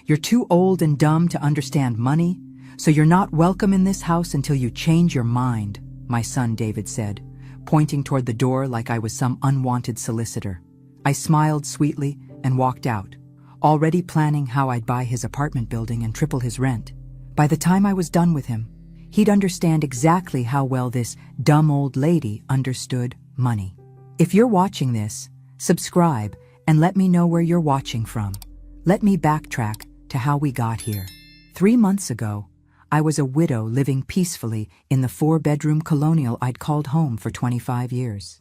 You're too old and dumb to understand money, so you're not welcome in this house until you change your mind, my son David said, pointing toward the door like I was some unwanted solicitor. I smiled sweetly and walked out, already planning how I'd buy his apartment building and triple his rent. By the time I was done with him, he'd understand exactly how well this dumb old lady understood money. If you're watching this, subscribe and let me know where you're watching from. Let me backtrack to how we got here. 3 months ago, I was a widow living peacefully in the 4-bedroom colonial I'd called home for 25 years.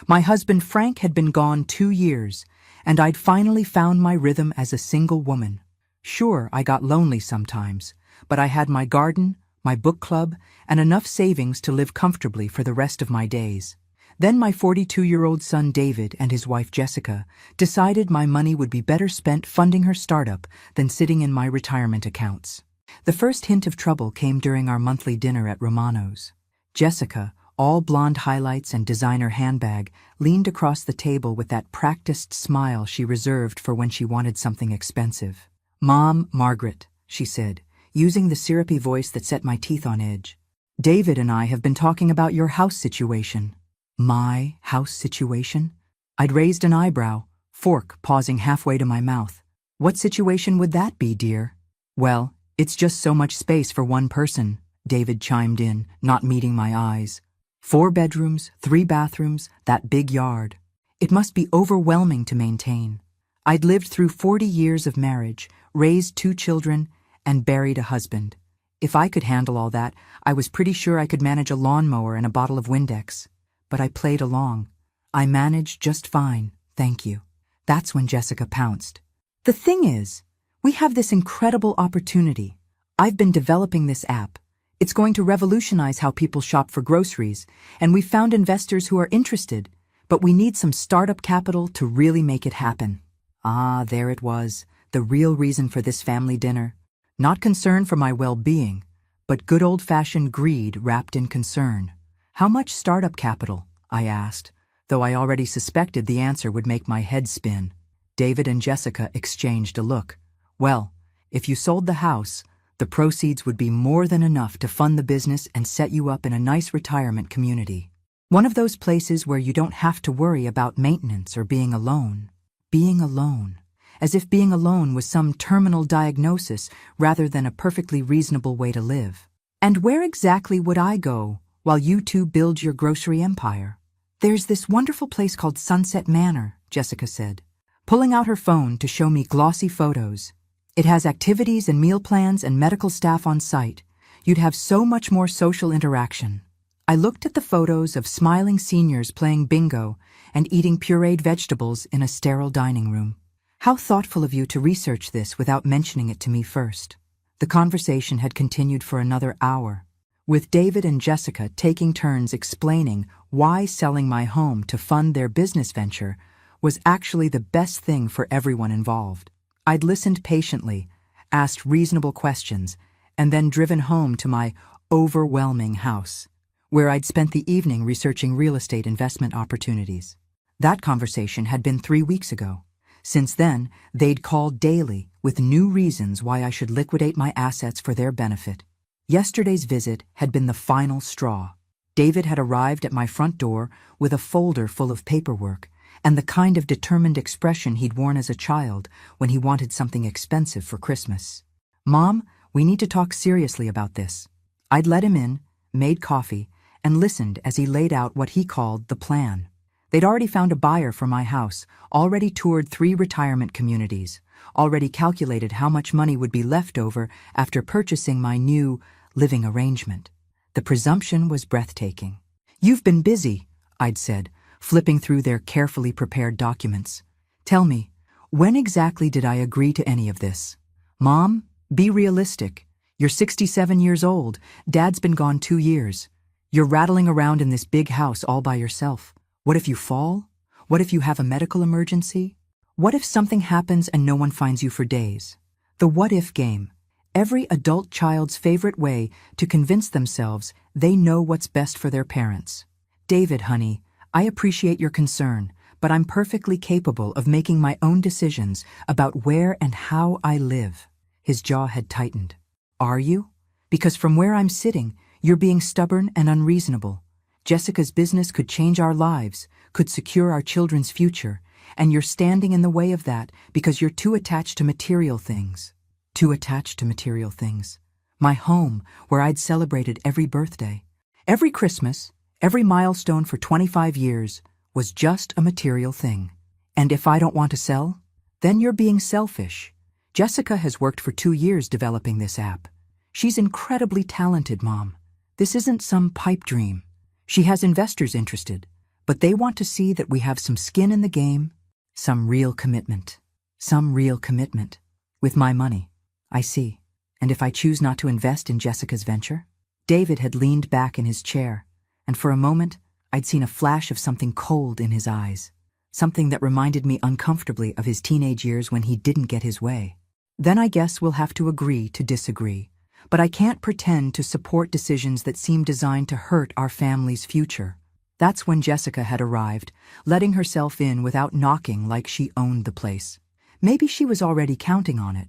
My husband Frank had been gone 2 years, and I'd finally found my rhythm as a single woman. Sure, I got lonely sometimes, but I had my garden, my book club, and enough savings to live comfortably for the rest of my days. Then my 42-year-old son David and his wife Jessica decided my money would be better spent funding her startup than sitting in my retirement accounts. The first hint of trouble came during our monthly dinner at Romano's. Jessica, all blonde highlights and designer handbag, leaned across the table with that practiced smile she reserved for when she wanted something expensive. "Mom, Margaret," she said, using the syrupy voice that set my teeth on edge. "David and I have been talking about your house situation." My house situation? I'd raised an eyebrow, fork pausing halfway to my mouth. "What situation would that be, dear?" "Well, it's just so much space for one person," David chimed in, not meeting my eyes. 4 bedrooms, 3 bathrooms, that big yard. It must be overwhelming to maintain. I'd lived through 40 years of marriage, raised 2 children, and buried a husband. If I could handle all that, I was pretty sure I could manage a lawnmower and a bottle of Windex. But I played along. "I managed just fine, thank you." That's when Jessica pounced. "The thing is, we have this incredible opportunity. I've been developing this app. It's going to revolutionize how people shop for groceries, and we've found investors who are interested, but we need some startup capital to really make it happen." Ah, there it was, the real reason for this family dinner. Not concern for my well-being, but good old-fashioned greed wrapped in concern. "How much startup capital?" I asked, though I already suspected the answer would make my head spin. David and Jessica exchanged a look. "Well, if you sold the house, the proceeds would be more than enough to fund the business and set you up in a nice retirement community. One of those places where you don't have to worry about maintenance or being alone." Being alone. As if being alone was some terminal diagnosis rather than a perfectly reasonable way to live. "And where exactly would I go while you two build your grocery empire?" "There's this wonderful place called Sunset Manor," Jessica said, pulling out her phone to show me glossy photos. "It has activities and meal plans and medical staff on site. You'd have so much more social interaction." I looked at the photos of smiling seniors playing bingo and eating pureed vegetables in a sterile dining room. "How thoughtful of you to research this without mentioning it to me first." The conversation had continued for another hour, with David and Jessica taking turns explaining why selling my home to fund their business venture was actually the best thing for everyone involved. I'd listened patiently, asked reasonable questions, and then driven home to my overwhelming house, where I'd spent the evening researching real estate investment opportunities. That conversation had been 3 weeks ago. Since then, they'd called daily with new reasons why I should liquidate my assets for their benefit. Yesterday's visit had been the final straw. David had arrived at my front door with a folder full of paperwork and the kind of determined expression he'd worn as a child when he wanted something expensive for Christmas. "Mom, we need to talk seriously about this." I'd let him in, made coffee, and listened as he laid out what he called the plan. They'd already found a buyer for my house, already toured 3 retirement communities, already calculated how much money would be left over after purchasing my new living arrangement. The presumption was breathtaking. "You've been busy," I'd said, flipping through their carefully prepared documents. "Tell me, when exactly did I agree to any of this?" "Mom, be realistic. You're 67 years old. Dad's been gone 2 years. You're rattling around in this big house all by yourself. What if you fall? What if you have a medical emergency? What if something happens and no one finds you for days?" The what-if game. Every adult child's favorite way to convince themselves they know what's best for their parents. "David, honey, I appreciate your concern, but I'm perfectly capable of making my own decisions about where and how I live. His jaw had tightened. Are you? Because from where I'm sitting, you're being stubborn and unreasonable. Jessica's business could change our lives, could secure our children's future, and you're standing in the way of that because you're too attached to material things. Too attached to material things. My home, where I'd celebrated every birthday, every Christmas, every milestone for 25 years, was just a material thing. And if I don't want to sell, then you're being selfish. Jessica has worked for 2 years developing this app. She's incredibly talented, Mom. This isn't some pipe dream. She has investors interested, but they want to see that we have some skin in the game, some real commitment. Some real commitment. With my money. I see. And if I choose not to invest in Jessica's venture? David had leaned back in his chair, and for a moment, I'd seen a flash of something cold in his eyes. Something that reminded me uncomfortably of his teenage years when he didn't get his way. Then I guess we'll have to agree to disagree. But I can't pretend to support decisions that seem designed to hurt our family's future. That's when Jessica had arrived, letting herself in without knocking like she owned the place. Maybe she was already counting on it.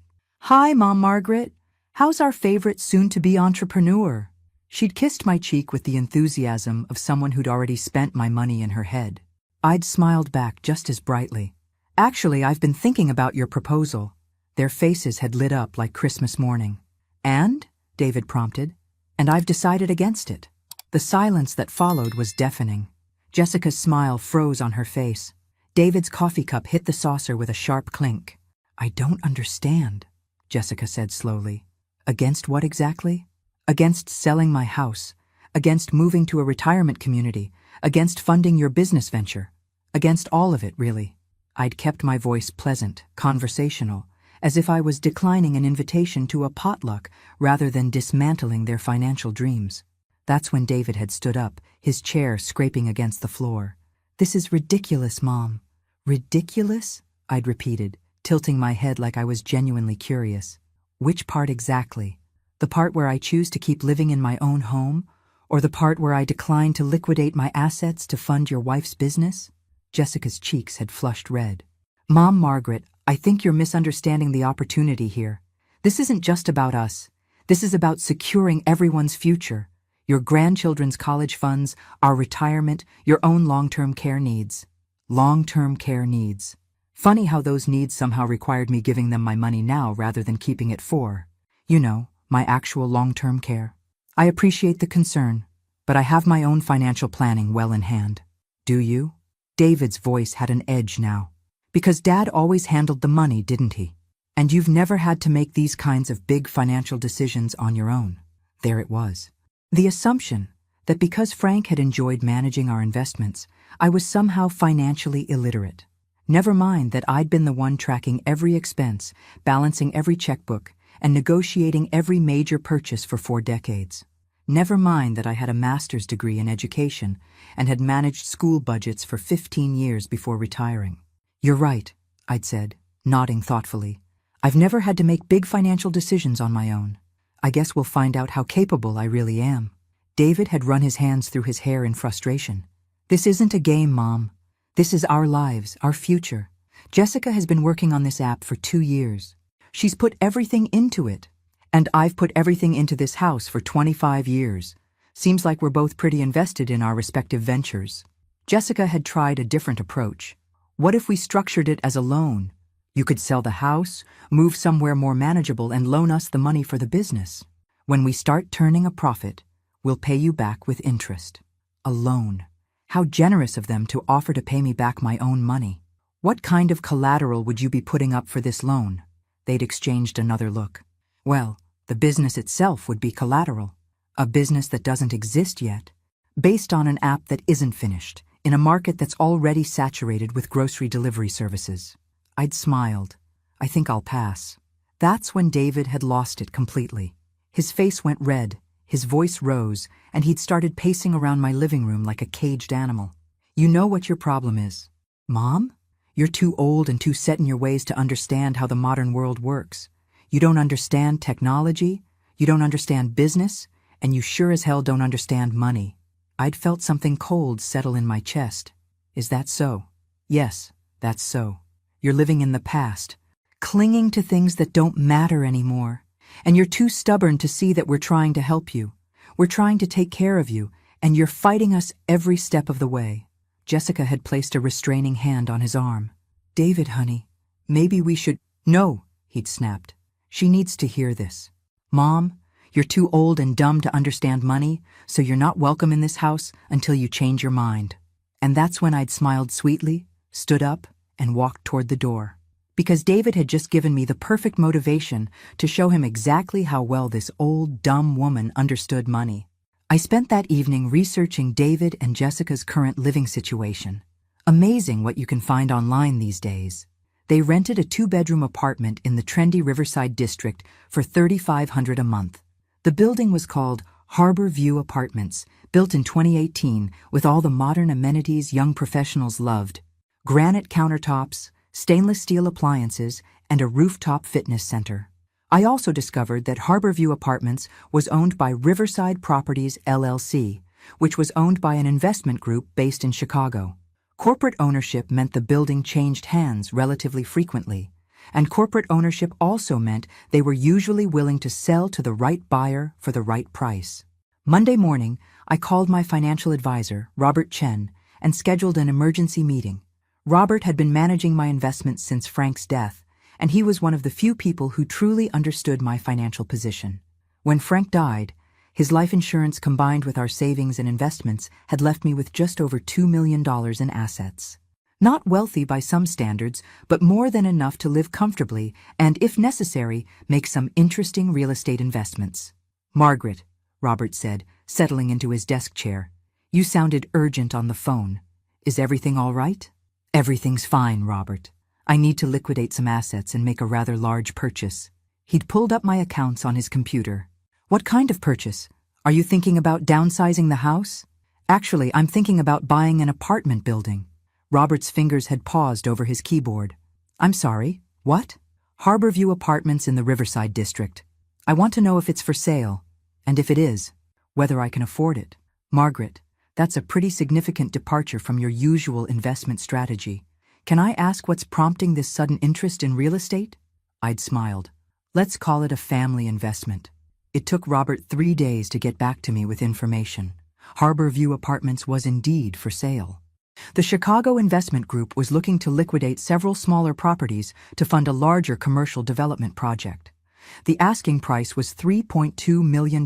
Hi, Mom Margaret. How's our favorite soon-to-be entrepreneur? She'd kissed my cheek with the enthusiasm of someone who'd already spent my money in her head. I'd smiled back just as brightly. Actually, I've been thinking about your proposal. Their faces had lit up like Christmas morning. And? David prompted. And I've decided against it. The silence that followed was deafening. Jessica's smile froze on her face. David's coffee cup hit the saucer with a sharp clink. I don't understand, Jessica said slowly. Against what exactly? Against selling my house. Against moving to a retirement community. Against funding your business venture. Against all of it, really. I'd kept my voice pleasant, conversational, as if I was declining an invitation to a potluck rather than dismantling their financial dreams. That's when David had stood up, his chair scraping against the floor. This is ridiculous, Mom. Ridiculous? I'd repeated, tilting my head like I was genuinely curious. Which part exactly? The part where I choose to keep living in my own home? Or the part where I decline to liquidate my assets to fund your wife's business? Jessica's cheeks had flushed red. Mom Margaret, I think you're misunderstanding the opportunity here. This isn't just about us. This is about securing everyone's future. Your grandchildren's college funds, our retirement, your own long-term care needs. Long-term care needs. Funny how those needs somehow required me giving them my money now rather than keeping it for, you know, my actual long-term care. I appreciate the concern, but I have my own financial planning well in hand. Do you? David's voice had an edge now. Because Dad always handled the money, didn't he? And you've never had to make these kinds of big financial decisions on your own. There it was. The assumption that because Frank had enjoyed managing our investments, I was somehow financially illiterate. Never mind that I'd been the one tracking every expense, balancing every checkbook, and negotiating every major purchase for 4 decades. Never mind that I had a master's degree in education and had managed school budgets for 15 years before retiring. You're right, I'd said, nodding thoughtfully. I've never had to make big financial decisions on my own. I guess we'll find out how capable I really am. David had run his hands through his hair in frustration. This isn't a game, Mom. This is our lives, our future. Jessica has been working on this app for 2 years. She's put everything into it. And I've put everything into this house for 25 years. Seems like we're both pretty invested in our respective ventures. Jessica had tried a different approach. What if we structured it as a loan? You could sell the house, move somewhere more manageable, and loan us the money for the business. When we start turning a profit, we'll pay you back with interest. A loan. How generous of them to offer to pay me back my own money. What kind of collateral would you be putting up for this loan? They'd exchanged another look. Well, the business itself would be collateral. A business that doesn't exist yet. Based on an app that isn't finished. In a market that's already saturated with grocery delivery services. I'd smiled. I think I'll pass. That's when David had lost it completely. His face went red, his voice rose, and he'd started pacing around my living room like a caged animal. You know what your problem is. Mom? You're too old and too set in your ways to understand how the modern world works. You don't understand technology, you don't understand business, and you sure as hell don't understand money. I'd felt something cold settle in my chest. Is that so? Yes, that's so. You're living in the past, clinging to things that don't matter anymore. And you're too stubborn to see that we're trying to help you. We're trying to take care of you, and you're fighting us every step of the way. Jessica had placed a restraining hand on his arm. David, honey, maybe we should— No, he'd snapped. She needs to hear this. Mom, you're too old and dumb to understand money, so you're not welcome in this house until you change your mind. And that's when I'd smiled sweetly, stood up, and walked toward the door. Because David had just given me the perfect motivation to show him exactly how well this old, dumb woman understood money. I spent that evening researching David and Jessica's current living situation. Amazing what you can find online these days. They rented a 2-bedroom apartment in the trendy Riverside district for $3,500 a month. The building was called Harbor View Apartments, built in 2018 with all the modern amenities young professionals loved. Granite countertops, stainless steel appliances, and a rooftop fitness center. I also discovered that Harborview Apartments was owned by Riverside Properties, LLC, which was owned by an investment group based in Chicago. Corporate ownership meant the building changed hands relatively frequently, and corporate ownership also meant they were usually willing to sell to the right buyer for the right price. Monday morning, I called my financial advisor, Robert Chen, and scheduled an emergency meeting. Robert had been managing my investments since Frank's death, and he was one of the few people who truly understood my financial position. When Frank died, his life insurance combined with our savings and investments had left me with just over $2 million in assets. Not wealthy by some standards, but more than enough to live comfortably and, if necessary, make some interesting real estate investments. Margaret, Robert said, settling into his desk chair, you sounded urgent on the phone. Is everything all right? Everything's fine, Robert. I need to liquidate some assets and make a rather large purchase. He'd pulled up my accounts on his computer. What kind of purchase? Are you thinking about downsizing the house? Actually, I'm thinking about buying an apartment building. Robert's fingers had paused over his keyboard. I'm sorry, what? Harborview Apartments in the Riverside district. I want to know if it's for sale, and if it is, whether I can afford it. Margaret, that's a pretty significant departure from your usual investment strategy. Can I ask what's prompting this sudden interest in real estate? I'd smiled. Let's call it a family investment. It took Robert 3 days to get back to me with information. Harborview Apartments was indeed for sale. The Chicago Investment Group was looking to liquidate several smaller properties to fund a larger commercial development project. The asking price was $3.2 million,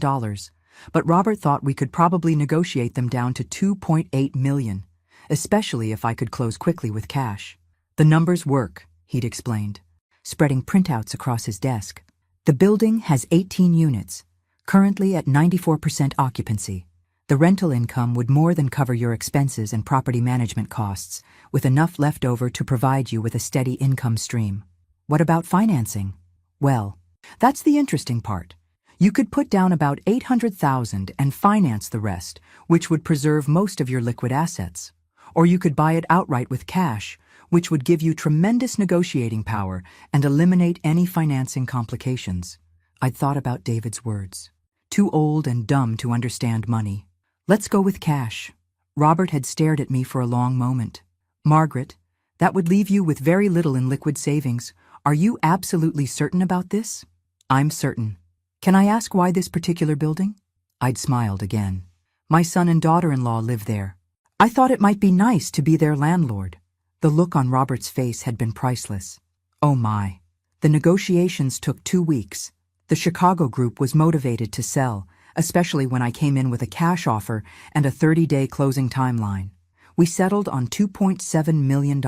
but Robert thought we could probably negotiate them down to $2.8 million, especially if I could close quickly with cash. The numbers work, he'd explained, spreading printouts across his desk. The building has 18 units, currently at 94% occupancy. The rental income would more than cover your expenses and property management costs, with enough left over to provide you with a steady income stream. What about financing? Well, that's the interesting part. You could put down about $800,000 and finance the rest, which would preserve most of your liquid assets. Or you could buy it outright with cash, which would give you tremendous negotiating power and eliminate any financing complications. I'd thought about David's words. Too old and dumb to understand money. Let's go with cash. Robert had stared at me for a long moment. Margaret, that would leave you with very little in liquid savings. Are you absolutely certain about this? I'm certain. Can I ask why this particular building? I'd smiled again. My son and daughter-in-law live there. I thought it might be nice to be their landlord. The look on Robert's face had been priceless. Oh my. The negotiations took 2 weeks. The Chicago group was motivated to sell, especially when I came in with a cash offer and a 30-day closing timeline. We settled on $2.7 million,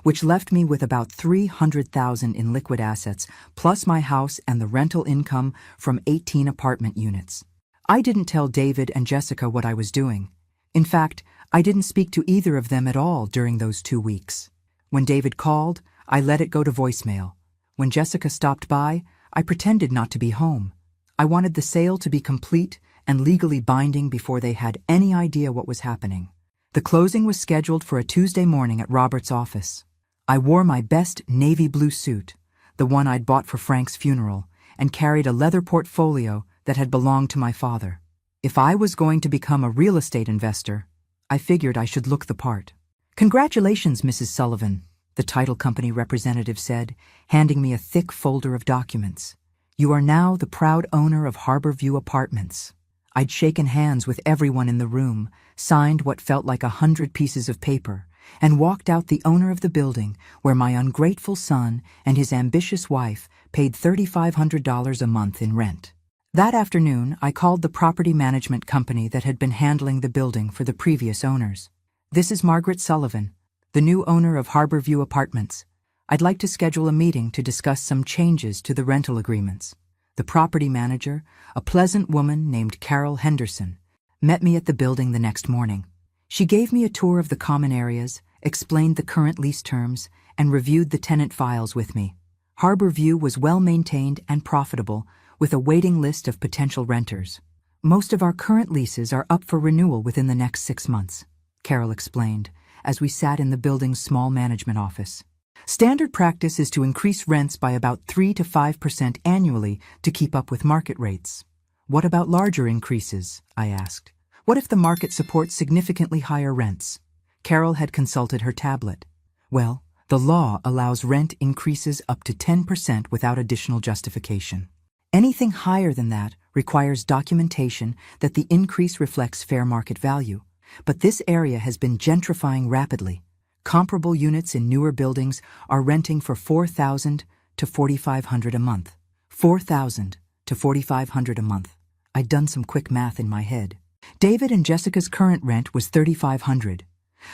which left me with about $300,000 in liquid assets, plus my house and the rental income from 18 apartment units. I didn't tell David and Jessica what I was doing. In fact, I didn't speak to either of them at all during those 2 weeks. When David called, I let it go to voicemail. When Jessica stopped by, I pretended not to be home. I wanted the sale to be complete and legally binding before they had any idea what was happening. The closing was scheduled for a Tuesday morning at Robert's office. I wore my best navy blue suit, the one I'd bought for Frank's funeral, and carried a leather portfolio that had belonged to my father. If I was going to become a real estate investor, I figured I should look the part. Congratulations, Mrs. Sullivan, the title company representative said, handing me a thick folder of documents. "You are now the proud owner of Harborview Apartments." I'd shaken hands with everyone in the room, signed what felt like 100 pieces of paper, and walked out the owner of the building where my ungrateful son and his ambitious wife paid $3,500 a month in rent. That afternoon, I called the property management company that had been handling the building for the previous owners. "This is Margaret Sullivan, the new owner of Harborview Apartments. I'd like to schedule a meeting to discuss some changes to the rental agreements." The property manager, a pleasant woman named Carol Henderson, met me at the building the next morning. She gave me a tour of the common areas, explained the current lease terms, and reviewed the tenant files with me. Harborview was well maintained and profitable, with a waiting list of potential renters. "Most of our current leases are up for renewal within the next 6 months, Carol explained, as we sat in the building's small management office. "Standard practice is to increase rents by about 3 to 5% annually to keep up with market rates." "What about larger increases?" I asked. "What if the market supports significantly higher rents?" Carol had consulted her tablet. "Well, the law allows rent increases up to 10% without additional justification. Anything higher than that requires documentation that the increase reflects fair market value. But this area has been gentrifying rapidly. Comparable units in newer buildings are renting for $4,000 to $4,500 a month. $4,000 to $4,500 a month. I'd done some quick math in my head. David and Jessica's current rent was $3,500.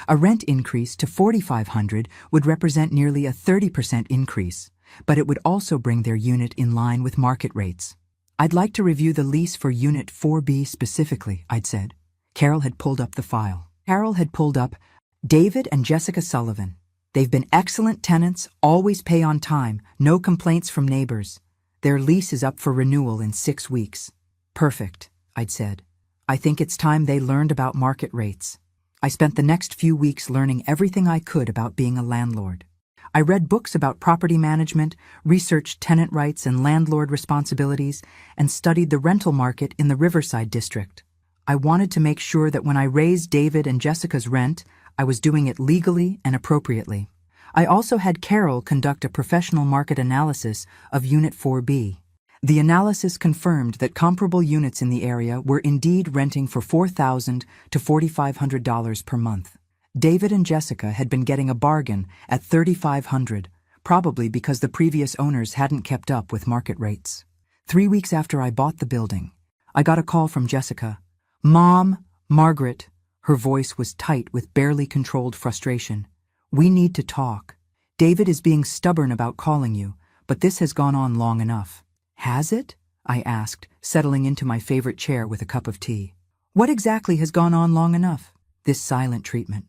A rent increase to $4,500 would represent nearly a 30% increase, but it would also bring their unit in line with market rates. "I'd like to review the lease for Unit 4B specifically," I'd said. Carol had pulled up the file. Carol had pulled up David and Jessica Sullivan. "They've been excellent tenants, always pay on time, no complaints from neighbors. Their lease is up for renewal in 6 weeks. "Perfect," I'd said. "I think it's time they learned about market rates." I spent the next few weeks learning everything I could about being a landlord. I read books about property management, researched tenant rights and landlord responsibilities, and studied the rental market in the Riverside district. I wanted to make sure that when I raised David and Jessica's rent, I was doing it legally and appropriately. I also had Carol conduct a professional market analysis of Unit 4B. The analysis confirmed that comparable units in the area were indeed renting for $4,000 to $4,500 per month. David and Jessica had been getting a bargain at $3,500, probably because the previous owners hadn't kept up with market rates. 3 weeks after I bought the building, I got a call from Jessica. "Mom, Margaret," her voice was tight with barely controlled frustration. "We need to talk. David is being stubborn about calling you, but this has gone on long enough." "Has it?" I asked, settling into my favorite chair with a cup of tea. "What exactly has gone on long enough?" "This silent treatment.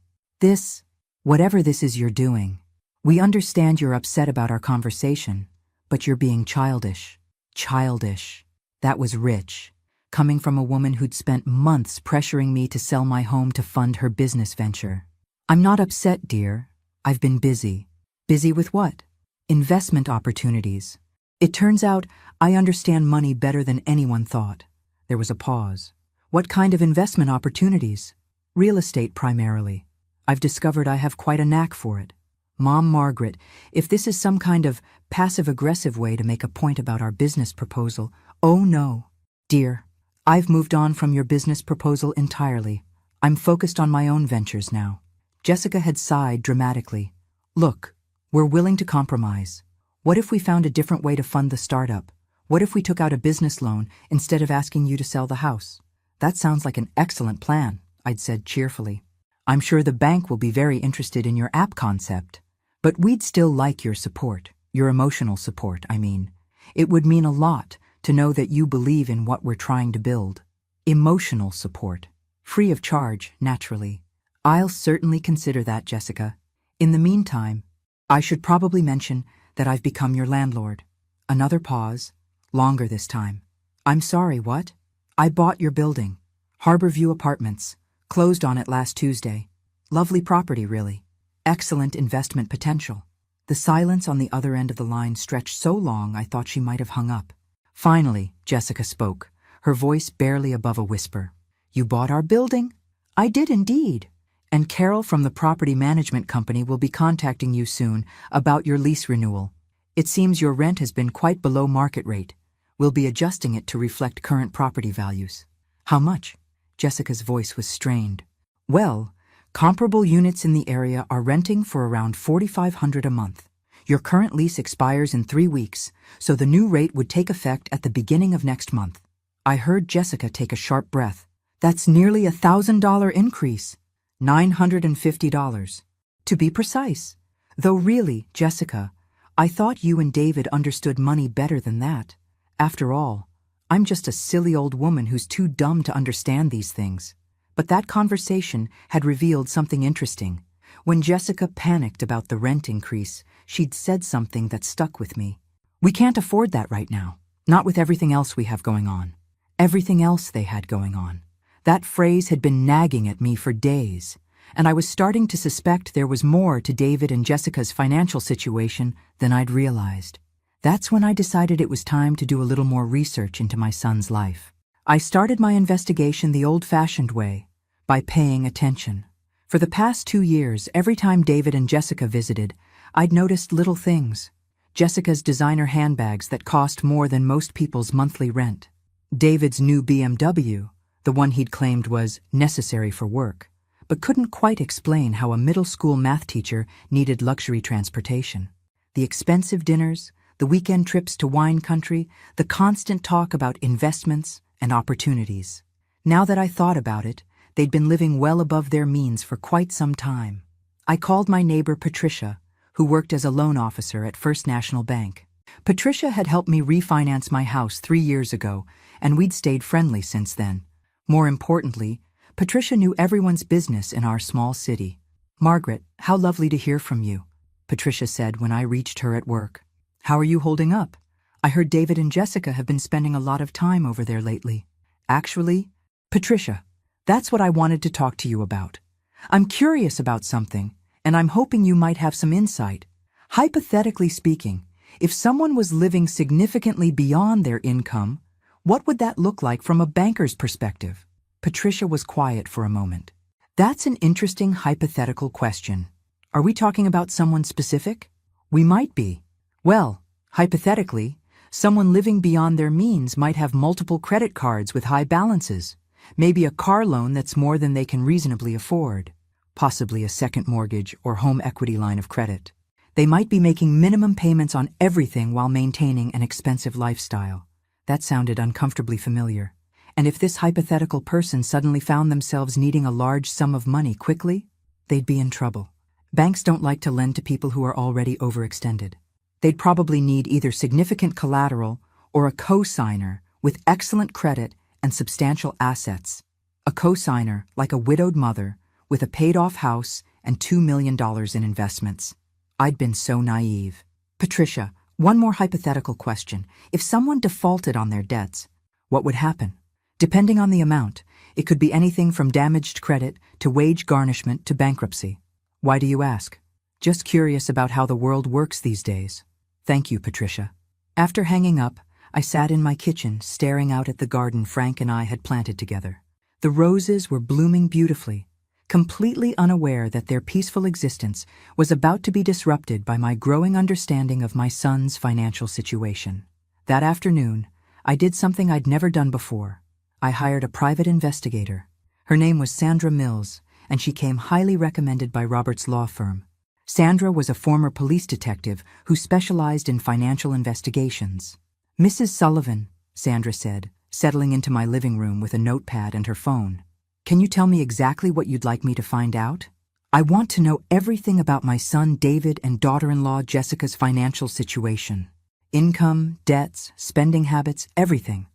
Whatever this is you're doing. We understand you're upset about our conversation, but you're being childish." Childish. That was rich, coming from a woman who'd spent months pressuring me to sell my home to fund her business venture. "I'm not upset, dear. I've been busy." "Busy with what?" "Investment opportunities. It turns out I understand money better than anyone thought." There was a pause. "What kind of investment opportunities?" "Real estate primarily. I've discovered I have quite a knack for it." "Mom, Margaret, if this is some kind of passive-aggressive way to make a point about our business proposal..." "Oh no, dear. I've moved on from your business proposal entirely. I'm focused on my own ventures now." Jessica had sighed dramatically. "Look, we're willing to compromise. What if we found a different way to fund the startup? What if we took out a business loan instead of asking you to sell the house?" "That sounds like an excellent plan," I'd said cheerfully. "I'm sure the bank will be very interested in your app concept. But we'd still like your support, your emotional support, I mean. It would mean a lot to know that you believe in what we're trying to build." "Emotional support. Free of charge, naturally." "I'll certainly consider that, Jessica. In the meantime, I should probably mention that I've become your landlord." Another pause, longer this time. "I'm sorry, what?" "I bought your building. Harborview Apartments. Closed on it last Tuesday. Lovely property, really. Excellent investment potential." The silence on the other end of the line stretched so long I thought she might have hung up. Finally, Jessica spoke, her voice barely above a whisper. "You bought our building?" "I did indeed. And Carol from the property management company will be contacting you soon about your lease renewal. It seems your rent has been quite below market rate. We'll be adjusting it to reflect current property values. How much? Jessica's voice was strained. Well, comparable units in the area are renting for around $4,500 a month. Your current lease expires in 3 weeks, so the new rate would take effect at the beginning of next month. I heard Jessica take a sharp breath. That's nearly $1,000 increase. $950. To be precise. Though really, Jessica, I thought you and David understood money better than that. After all, I'm just a silly old woman who's too dumb to understand these things. But that conversation had revealed something interesting. When Jessica panicked about the rent increase, she'd said something that stuck with me. We can't afford that right now. Not with everything else we have going on. Everything else they had going on. That phrase had been nagging at me for days, and I was starting to suspect there was more to David and Jessica's financial situation than I'd realized. That's when I decided it was time to do a little more research into my son's life. I started my investigation the old-fashioned way, by paying attention. For the past 2 years, every time David and Jessica visited, I'd noticed little things. Jessica's designer handbags that cost more than most people's monthly rent. David's new BMW, the one he'd claimed was necessary for work, but couldn't quite explain how a middle school math teacher needed luxury transportation. The expensive dinners, the weekend trips to wine country, the constant talk about investments and opportunities. Now that I thought about it, they'd been living well above their means for quite some time. I called my neighbor Patricia, who worked as a loan officer at First National Bank. Patricia had helped me refinance my house 3 years ago, and we'd stayed friendly since then. More importantly, Patricia knew everyone's business in our small city. "Margaret, how lovely to hear from you," Patricia said when I reached her at work. "How are you holding up? I heard David and Jessica have been spending a lot of time over there lately." "Actually, Patricia, that's what I wanted to talk to you about. I'm curious about something, and I'm hoping you might have some insight. Hypothetically speaking, if someone was living significantly beyond their income, what would that look like from a banker's perspective?" Patricia was quiet for a moment. "That's an interesting hypothetical question. Are we talking about someone specific? We might be. Well, hypothetically, someone living beyond their means might have multiple credit cards with high balances, maybe a car loan that's more than they can reasonably afford, possibly a second mortgage or home equity line of credit. They might be making minimum payments on everything while maintaining an expensive lifestyle." That sounded uncomfortably familiar. And if this hypothetical person suddenly found themselves needing a large sum of money quickly, they'd be in trouble. Banks don't like to lend to people who are already overextended. They'd probably need either significant collateral or a co-signer with excellent credit and substantial assets. A co-signer like a widowed mother with a paid-off house and $2 million in investments. I'd been so naive. "Patricia, one more hypothetical question. If someone defaulted on their debts, what would happen? Depending on the amount, it could be anything from damaged credit to wage garnishment to bankruptcy." "Why do you ask?" "Just curious about how the world works these days." "Thank you, Patricia." After hanging up, I sat in my kitchen staring out at the garden Frank and I had planted together. The roses were blooming beautifully, completely unaware that their peaceful existence was about to be disrupted by my growing understanding of my son's financial situation. That afternoon, I did something I'd never done before. I hired a private investigator. Her name was Sandra Mills, and she came highly recommended by Robert's law firm. Sandra was a former police detective who specialized in financial investigations. "Mrs. Sullivan," Sandra said, settling into my living room with a notepad and her phone. "Can you tell me exactly what you'd like me to find out? I want to know everything about my son David and daughter-in-law Jessica's financial situation. Income, debts, spending habits, everything.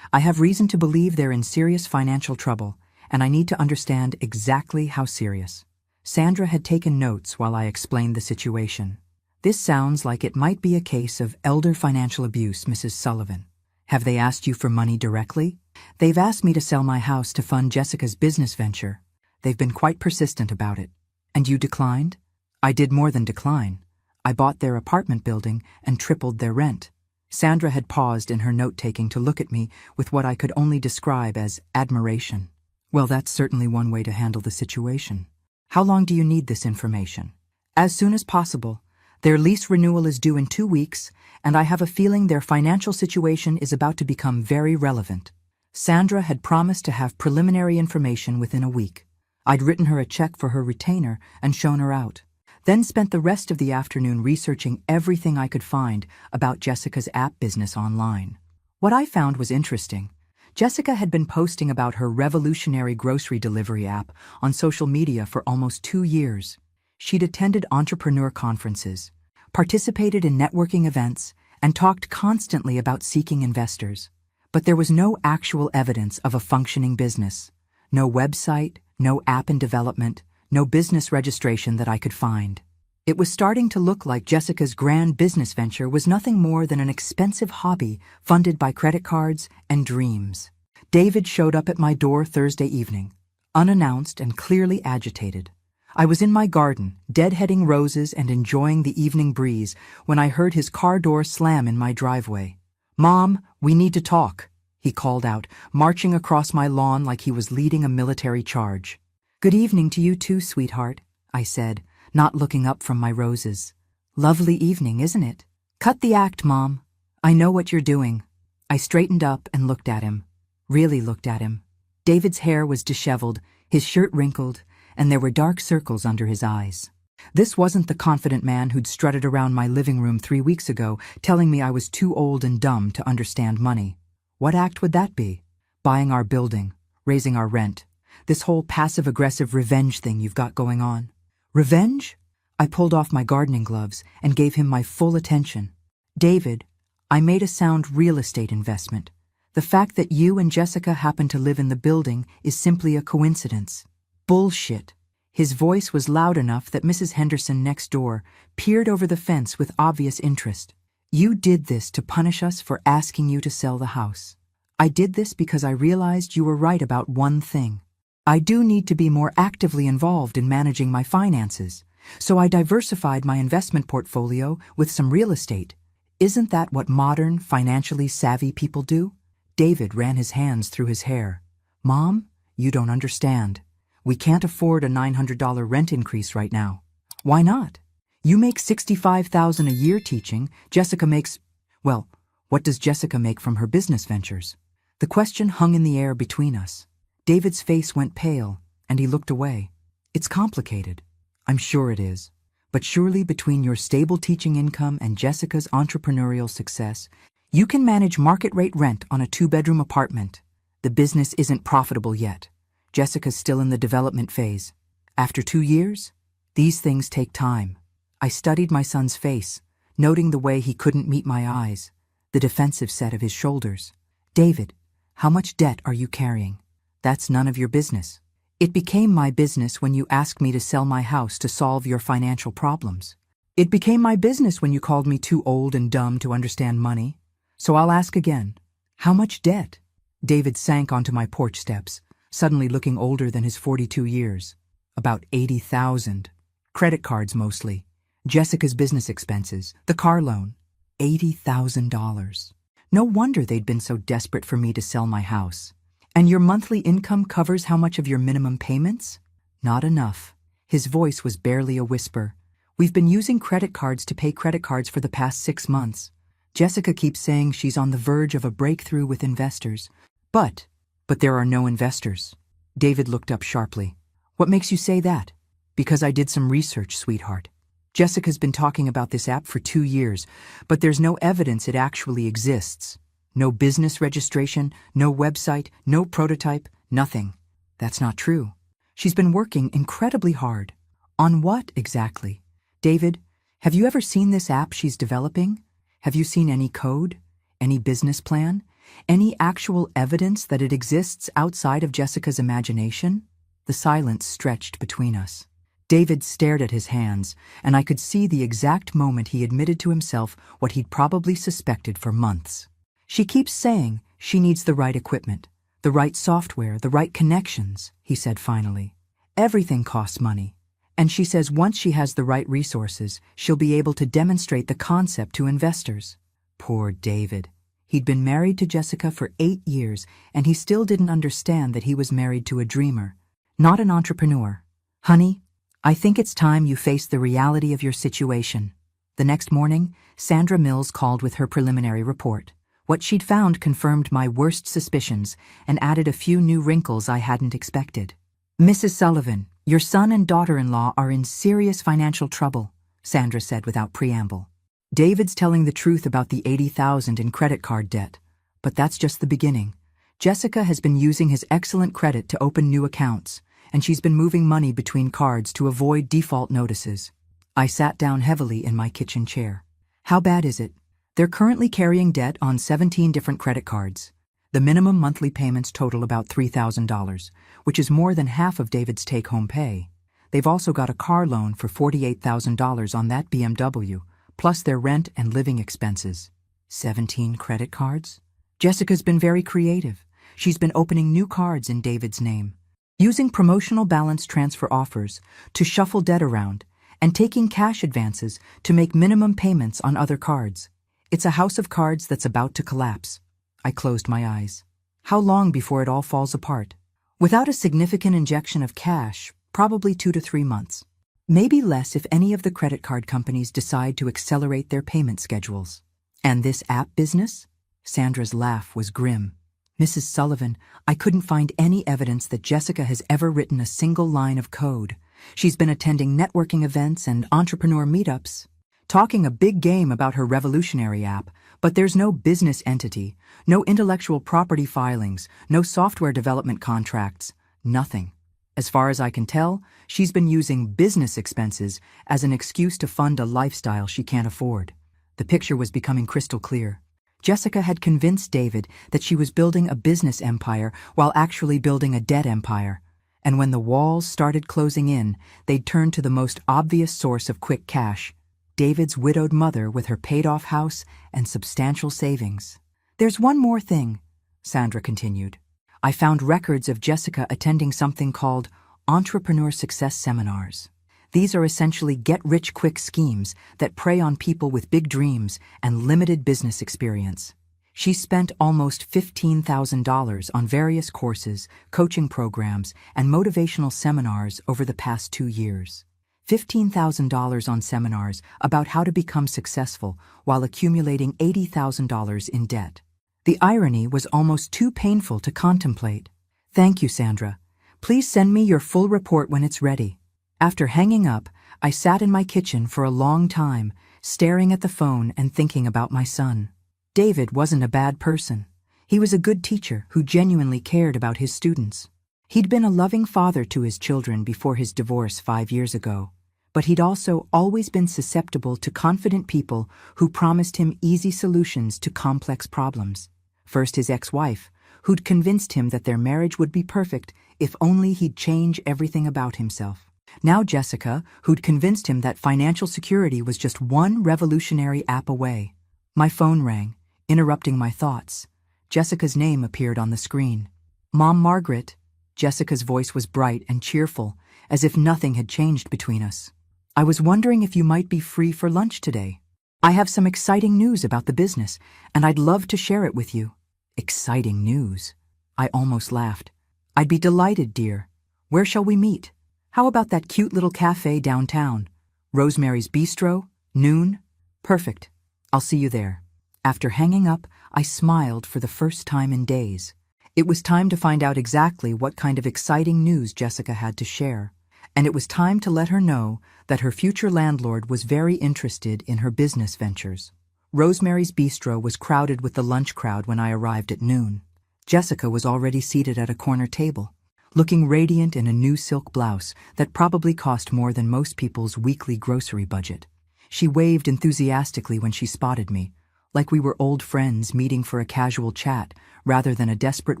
I have reason to believe they're in serious financial trouble, and I need to understand exactly how serious." Sandra had taken notes while I explained the situation. "This sounds like it might be a case of elder financial abuse, Mrs. Sullivan. Have they asked you for money directly?" "They've asked me to sell my house to fund Jessica's business venture. They've been quite persistent about it." "And you declined?" "I did more than decline. I bought their apartment building and tripled their rent." Sandra had paused in her note-taking to look at me with what I could only describe as admiration. "Well, that's certainly one way to handle the situation. How long do you need this information? As soon as possible. Their lease renewal is due in 2 weeks, and I have a feeling their financial situation is about to become very relevant. Sandra had promised to have preliminary information within a week. I'd written her a check for her retainer and shown her out. Then spent the rest of the afternoon researching everything I could find about Jessica's app business online. What I found was interesting. Jessica had been posting about her revolutionary grocery delivery app on social media for almost 2 years. She'd attended entrepreneur conferences, participated in networking events, and talked constantly about seeking investors. But there was no actual evidence of a functioning business. No website, no app in development, no business registration that I could find. It was starting to look like Jessica's grand business venture was nothing more than an expensive hobby funded by credit cards and dreams. David showed up at my door Thursday evening, unannounced and clearly agitated. I was in my garden, deadheading roses and enjoying the evening breeze when I heard his car door slam in my driveway. "Mom, we need to talk," he called out, marching across my lawn like he was leading a military charge. "Good evening to you too, sweetheart," I said, not looking up from my roses. "Lovely evening, isn't it?" "Cut the act, Mom. I know what you're doing." I straightened up and looked at him. Really looked at him. David's hair was disheveled, his shirt wrinkled, and there were dark circles under his eyes. This wasn't the confident man who'd strutted around my living room 3 weeks ago, telling me I was too old and dumb to understand money. What act would that be? Buying our building, raising our rent, this whole passive-aggressive revenge thing you've got going on. Revenge? I pulled off my gardening gloves and gave him my full attention. "David, I made a sound real estate investment. The fact that you and Jessica happen to live in the building is simply a coincidence." "Bullshit." His voice was loud enough that Mrs. Henderson next door peered over the fence with obvious interest. "You did this to punish us for asking you to sell the house. I did this because I realized you were right about one thing. I do need to be more actively involved in managing my finances, so I diversified my investment portfolio with some real estate. Isn't that what modern, financially savvy people do?" David ran his hands through his hair. "Mom, you don't understand. We can't afford a $900 rent increase right now." "Why not? You make $65,000 a year teaching. Jessica makes, well, what does Jessica make from her business ventures?" The question hung in the air between us. David's face went pale, and he looked away. "It's complicated. I'm sure it is. But surely between your stable teaching income and Jessica's entrepreneurial success, you can manage market-rate rent on a 2-bedroom apartment. The business isn't profitable yet. Jessica's still in the development phase. After 2 years? These things take time." I studied my son's face, noting the way he couldn't meet my eyes, the defensive set of his shoulders. "David, how much debt are you carrying?" "That's none of your business." "It became my business when you asked me to sell my house to solve your financial problems. It became my business when you called me too old and dumb to understand money. So I'll ask again. How much debt?" David sank onto my porch steps, suddenly looking older than his 42 years. "About 80,000. Credit cards mostly. Jessica's business expenses, the car loan. $80,000. No wonder they'd been so desperate for me to sell my house. And your monthly income covers how much of your minimum payments?" "Not enough." His voice was barely a whisper. "We've been using credit cards to pay credit cards for the past 6 months. Jessica keeps saying she's on the verge of a breakthrough with investors. But there are no investors." David looked up sharply. "What makes you say that?" "Because I did some research, sweetheart. Jessica's been talking about this app for 2 years, but there's no evidence it actually exists. No business registration, no website, no prototype, nothing." "That's not true." "She's been working incredibly hard." "On what exactly?" "David, have you ever seen this app she's developing? Have you seen any code? Any business plan? Any actual evidence that it exists outside of Jessica's imagination?" The silence stretched between us. David stared at his hands, and I could see the exact moment he admitted to himself what he'd probably suspected for months. "She keeps saying she needs the right equipment, the right software, the right connections," he said finally. "Everything costs money. And she says once she has the right resources, she'll be able to demonstrate the concept to investors." Poor David. He'd been married to Jessica for 8 years, and he still didn't understand that he was married to a dreamer, not an entrepreneur. "Honey, I think it's time you face the reality of your situation. The next morning, Sandra Mills called with her preliminary report. What she'd found confirmed my worst suspicions and added a few new wrinkles I hadn't expected. Mrs. Sullivan, your son and daughter-in-law are in serious financial trouble, Sandra said without preamble. David's telling the truth about the $80,000 in credit card debt, but that's just the beginning. Jessica has been using his excellent credit to open new accounts, and she's been moving money between cards to avoid default notices. I sat down heavily in my kitchen chair. How bad is it? They're currently carrying debt on 17 different credit cards. The minimum monthly payments total about $3,000, which is more than half of David's take-home pay. They've also got a car loan for $48,000 on that BMW, plus their rent and living expenses. 17 credit cards? Jessica's been very creative. She's been opening new cards in David's name, using promotional balance transfer offers to shuffle debt around, and taking cash advances to make minimum payments on other cards. It's a house of cards that's about to collapse. I closed my eyes. How long before it all falls apart? Without a significant injection of cash, probably 2 to 3 months. Maybe less if any of the credit card companies decide to accelerate their payment schedules. And this app business? Sandra's laugh was grim. Mrs. Sullivan, I couldn't find any evidence that Jessica has ever written a single line of code. She's been attending networking events and entrepreneur meetups, talking a big game about her revolutionary app, but there's no business entity, no intellectual property filings, no software development contracts, nothing. As far as I can tell, she's been using business expenses as an excuse to fund a lifestyle she can't afford. The picture was becoming crystal clear. Jessica had convinced David that she was building a business empire while actually building a debt empire. And when the walls started closing in, they'd turned to the most obvious source of quick cash, David's widowed mother with her paid-off house and substantial savings. There's one more thing, Sandra continued. I found records of Jessica attending something called Entrepreneur Success Seminars. These are essentially get-rich-quick schemes that prey on people with big dreams and limited business experience. She spent almost $15,000 on various courses, coaching programs, and motivational seminars over the past 2 years. $15,000 on seminars about how to become successful while accumulating $80,000 in debt. The irony was almost too painful to contemplate. Thank you, Sandra. Please send me your full report when it's ready. After hanging up, I sat in my kitchen for a long time, staring at the phone and thinking about my son. David wasn't a bad person. He was a good teacher who genuinely cared about his students. He'd been a loving father to his children before his divorce 5 years ago, but he'd also always been susceptible to confident people who promised him easy solutions to complex problems. First his ex-wife, who'd convinced him that their marriage would be perfect if only he'd change everything about himself. Now Jessica, who'd convinced him that financial security was just one revolutionary app away. My phone rang, interrupting my thoughts. Jessica's name appeared on the screen. Mom Margaret. Jessica's voice was bright and cheerful, as if nothing had changed between us. I was wondering if you might be free for lunch today. I have some exciting news about the business, and I'd love to share it with you. Exciting news? I almost laughed. I'd be delighted, dear. Where shall we meet? How about that cute little cafe downtown? Rosemary's Bistro? Noon? Perfect. I'll see you there. After hanging up, I smiled for the first time in days. It was time to find out exactly what kind of exciting news Jessica had to share. And it was time to let her know that her future landlord was very interested in her business ventures. Rosemary's Bistro was crowded with the lunch crowd when I arrived at noon. Jessica was already seated at a corner table, looking radiant in a new silk blouse that probably cost more than most people's weekly grocery budget. She waved enthusiastically when she spotted me, like we were old friends meeting for a casual chat rather than a desperate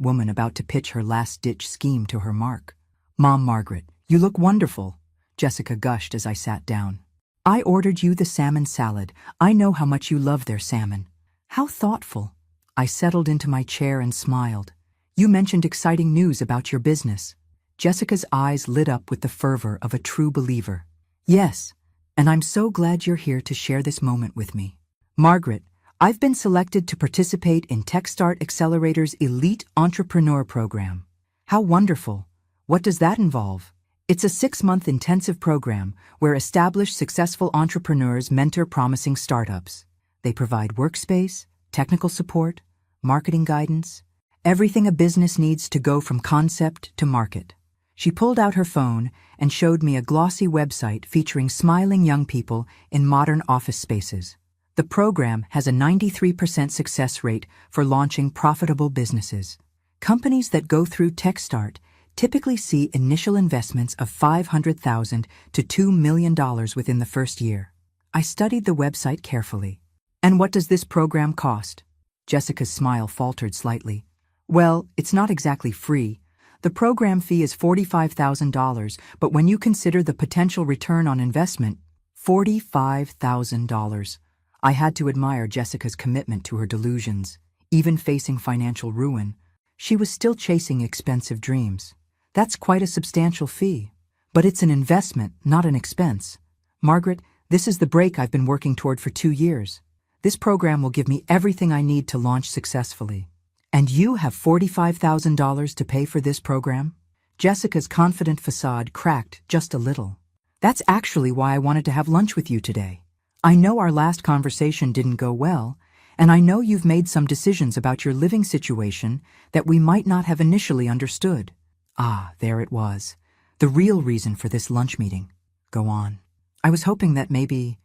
woman about to pitch her last-ditch scheme to her mark. Mom Margaret, you look wonderful, Jessica gushed as I sat down. I ordered you the salmon salad. I know how much you love their salmon. How thoughtful. I settled into my chair and smiled. You mentioned exciting news about your business. Jessica's eyes lit up with the fervor of a true believer. Yes, and I'm so glad you're here to share this moment with me. Margaret, I've been selected to participate in TechStart Accelerator's Elite Entrepreneur Program. How wonderful. What does that involve? It's a 6-month intensive program where established successful entrepreneurs mentor promising startups. They provide workspace, technical support, marketing guidance, everything a business needs to go from concept to market. She pulled out her phone and showed me a glossy website featuring smiling young people in modern office spaces. The program has a 93% success rate for launching profitable businesses. Companies that go through TechStart typically see initial investments of $500,000 to $2 million within the first year. I studied the website carefully. And what does this program cost? Jessica's smile faltered slightly. Well, it's not exactly free. The program fee is $45,000, but when you consider the potential return on investment, $45,000. I had to admire Jessica's commitment to her delusions. Even facing financial ruin, she was still chasing expensive dreams. That's quite a substantial fee. But it's an investment, not an expense. Margaret, this is the break I've been working toward for 2 years. This program will give me everything I need to launch successfully. And you have $45,000 to pay for this program? Jessica's confident facade cracked just a little. That's actually why I wanted to have lunch with you today. I know our last conversation didn't go well, and I know you've made some decisions about your living situation that we might not have initially understood. Ah, there it was. The real reason for this lunch meeting. Go on. I was hoping that maybe,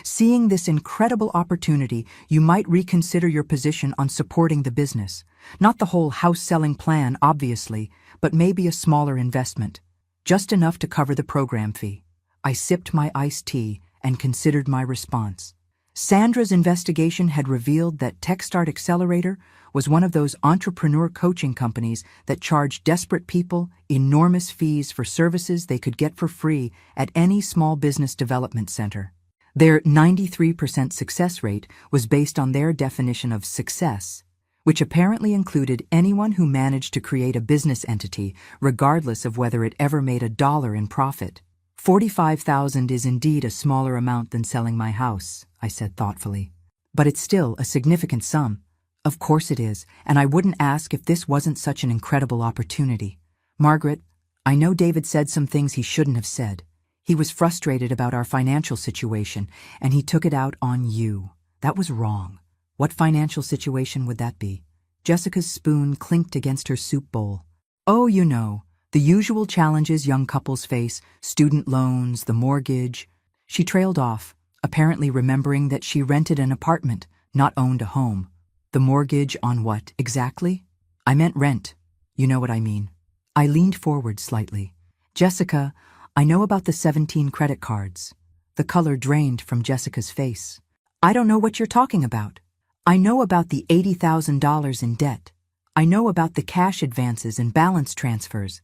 seeing this incredible opportunity, you might reconsider your position on supporting the business. Not the whole house-selling plan, obviously, but maybe a smaller investment. Just enough to cover the program fee. I sipped my iced tea and considered my response. Sandra's investigation had revealed that TechStart Accelerator was one of those entrepreneur coaching companies that charged desperate people enormous fees for services they could get for free at any small business development center. Their 93% success rate was based on their definition of success, which apparently included anyone who managed to create a business entity, regardless of whether it ever made $1 in profit. $45,000 is indeed a smaller amount than selling my house, I said thoughtfully. But it's still a significant sum. Of course it is, and I wouldn't ask if this wasn't such an incredible opportunity. Margaret, I know David said some things he shouldn't have said. He was frustrated about our financial situation, and he took it out on you. That was wrong. What financial situation would that be? Jessica's spoon clinked against her soup bowl. Oh, you know, the usual challenges young couples face, student loans, the mortgage. She trailed off, apparently remembering that she rented an apartment, not owned a home. The mortgage on what, exactly? I meant rent. You know what I mean. I leaned forward slightly. Jessica, I know about the 17 credit cards. The color drained from Jessica's face. I don't know what you're talking about. I know about the $80,000 in debt. I know about the cash advances and balance transfers.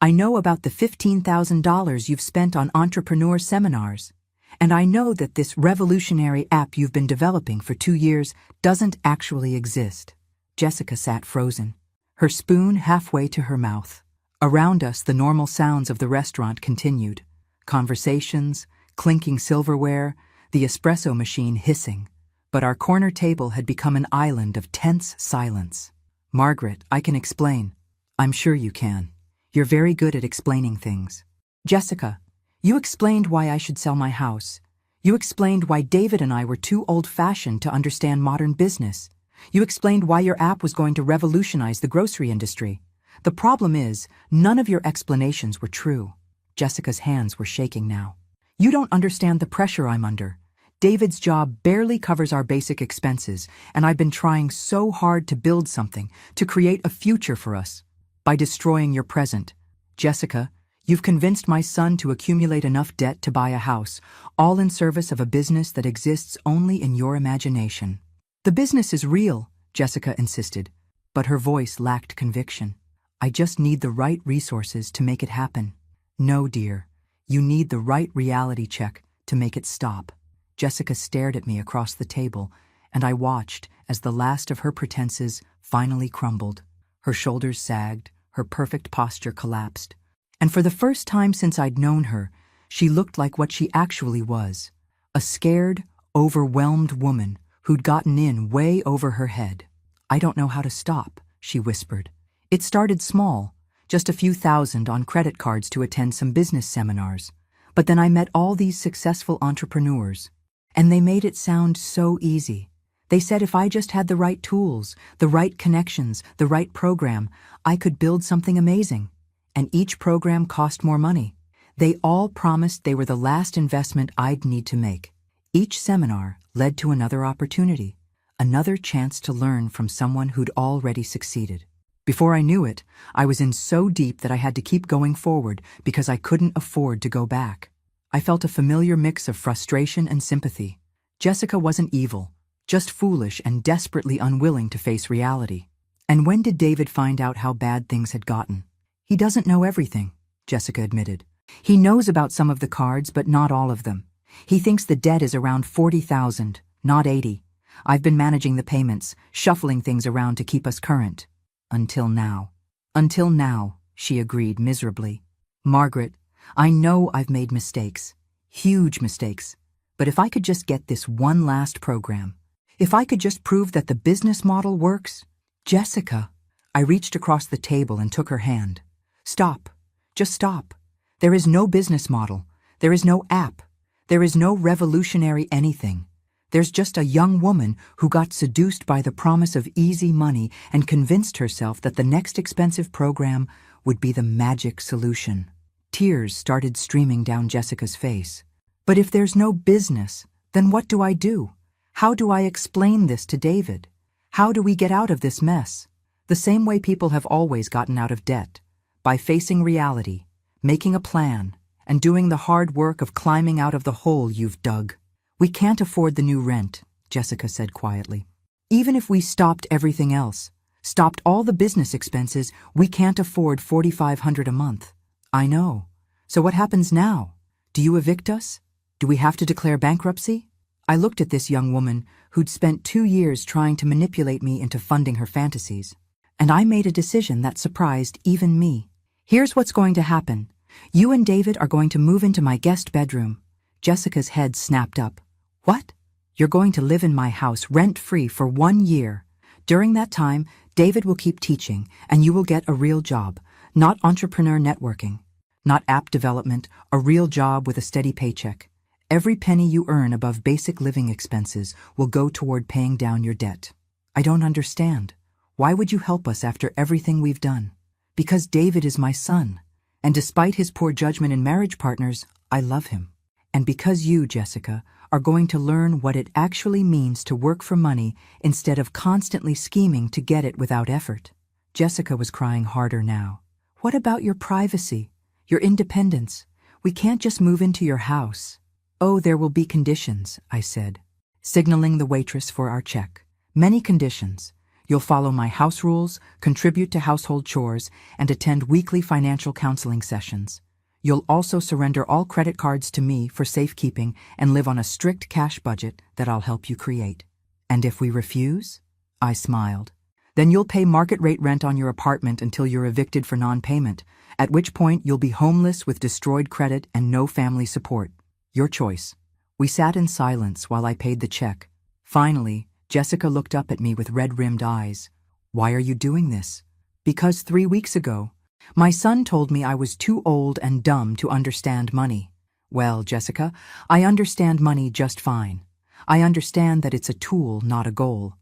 I know about the $15,000 you've spent on entrepreneur seminars. And I know that this revolutionary app you've been developing for 2 years doesn't actually exist. Jessica sat frozen, her spoon halfway to her mouth. Around us, the normal sounds of the restaurant continued. Conversations, clinking silverware, the espresso machine hissing. But our corner table had become an island of tense silence. Margaret, I can explain. I'm sure you can. You're very good at explaining things. Jessica, you explained why I should sell my house. You explained why David and I were too old-fashioned to understand modern business. You explained why your app was going to revolutionize the grocery industry. The problem is, none of your explanations were true. Jessica's hands were shaking now. You don't understand the pressure I'm under. David's job barely covers our basic expenses, and I've been trying so hard to build something, to create a future for us. By destroying your present. Jessica, you've convinced my son to accumulate enough debt to buy a house, all in service of a business that exists only in your imagination. The business is real, Jessica insisted, but her voice lacked conviction. I just need the right resources to make it happen. No, dear, you need the right reality check to make it stop. Jessica stared at me across the table, and I watched as the last of her pretenses finally crumbled. Her shoulders sagged, her perfect posture collapsed. And for the first time since I'd known her, she looked like what she actually was. A scared, overwhelmed woman who'd gotten in way over her head. I don't know how to stop, she whispered. It started small, just a few thousand on credit cards to attend some business seminars. But then I met all these successful entrepreneurs, and they made it sound so easy. They said if I just had the right tools, the right connections, the right program, I could build something amazing. And each program cost more money. They all promised they were the last investment I'd need to make. Each seminar led to another opportunity, another chance to learn from someone who'd already succeeded. Before I knew it, I was in so deep that I had to keep going forward because I couldn't afford to go back. I felt a familiar mix of frustration and sympathy. Jessica wasn't evil, just foolish and desperately unwilling to face reality. And when did David find out how bad things had gotten? He doesn't know everything, Jessica admitted. He knows about some of the cards, but not all of them. He thinks the debt is around 40,000, not 80. I've been managing the payments, shuffling things around to keep us current. Until now. Until now, she agreed miserably. Margaret, I know I've made mistakes. Huge mistakes. But if I could just get this one last program, if I could just prove that the business model works. Jessica, I reached across the table and took her hand. Stop. Just stop. There is no business model. There is no app. There is no revolutionary anything. There's just a young woman who got seduced by the promise of easy money and convinced herself that the next expensive program would be the magic solution. Tears started streaming down Jessica's face. But if there's no business, then what do I do? How do I explain this to David? How do we get out of this mess? The same way people have always gotten out of debt, by facing reality, making a plan, and doing the hard work of climbing out of the hole you've dug. We can't afford the new rent, Jessica said quietly. Even if we stopped everything else, stopped all the business expenses, we can't afford $4,500 a month. I know. So what happens now? Do you evict us? Do we have to declare bankruptcy? I looked at this young woman who'd spent 2 years trying to manipulate me into funding her fantasies, and I made a decision that surprised even me. Here's what's going to happen. You and David are going to move into my guest bedroom. Jessica's head snapped up. What? You're going to live in my house rent-free for 1 year. During that time, David will keep teaching, and you will get a real job, not entrepreneur networking, not app development, a real job with a steady paycheck. Every penny you earn above basic living expenses will go toward paying down your debt. I don't understand. Why would you help us after everything we've done? Because David is my son, and despite his poor judgment in marriage partners, I love him. And because you, Jessica, are going to learn what it actually means to work for money instead of constantly scheming to get it without effort. Jessica was crying harder now. What about your privacy, your independence? We can't just move into your house. Oh, there will be conditions, I said, signaling the waitress for our check. Many conditions. You'll follow my house rules, contribute to household chores, and attend weekly financial counseling sessions. You'll also surrender all credit cards to me for safekeeping and live on a strict cash budget that I'll help you create. And if we refuse? I smiled. Then you'll pay market rate rent on your apartment until you're evicted for non-payment, at which point you'll be homeless with destroyed credit and no family support. Your choice. We sat in silence while I paid the check. Finally, Jessica looked up at me with red-rimmed eyes. Why are you doing this? Because 3 weeks ago, my son told me I was too old and dumb to understand money. Well, Jessica, I understand money just fine. I understand that it's a tool, not a goal.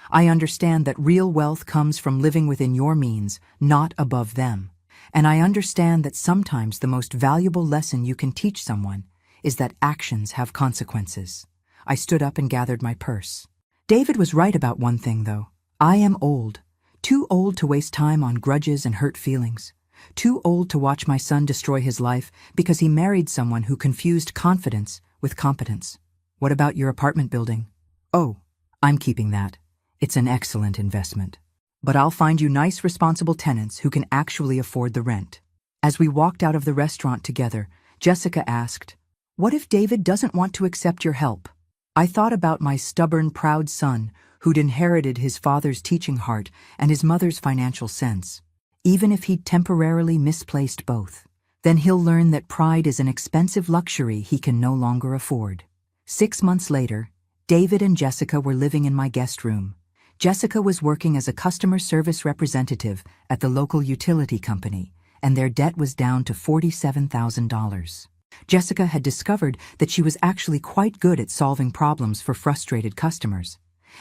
I understand that real wealth comes from living within your means, not above them. And I understand that sometimes the most valuable lesson you can teach someone is that actions have consequences. I stood up and gathered my purse. David was right about one thing, though. I am old. Too old to waste time on grudges and hurt feelings. Too old to watch my son destroy his life because he married someone who confused confidence with competence. What about your apartment building? Oh, I'm keeping that. It's an excellent investment. But I'll find you nice, responsible tenants who can actually afford the rent. As we walked out of the restaurant together, Jessica asked, "What if David doesn't want to accept your help?" I thought about my stubborn, proud son who'd inherited his father's teaching heart and his mother's financial sense. Even if he'd temporarily misplaced both, then he'll learn that pride is an expensive luxury he can no longer afford. 6 months later, David and Jessica were living in my guest room. Jessica was working as a customer service representative at the local utility company, and their debt was down to $47,000. Jessica had discovered that she was actually quite good at solving problems for frustrated customers,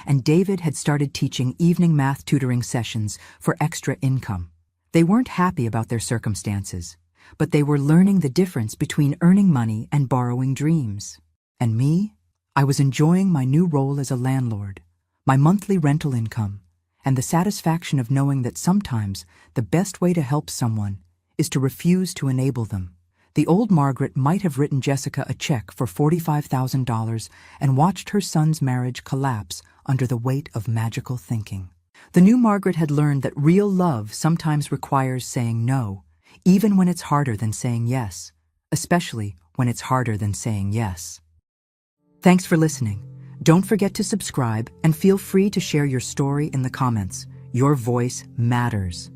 and David had started teaching evening math tutoring sessions for extra income. They weren't happy about their circumstances, but they were learning the difference between earning money and borrowing dreams. And me? I was enjoying my new role as a landlord, my monthly rental income, and the satisfaction of knowing that sometimes the best way to help someone is to refuse to enable them. The old Margaret might have written Jessica a check for $45,000 and watched her son's marriage collapse under the weight of magical thinking. The new Margaret had learned that real love sometimes requires saying no, even when it's harder than saying yes, especially when it's harder than saying yes. Thanks for listening. Don't forget to subscribe and feel free to share your story in the comments. Your voice matters.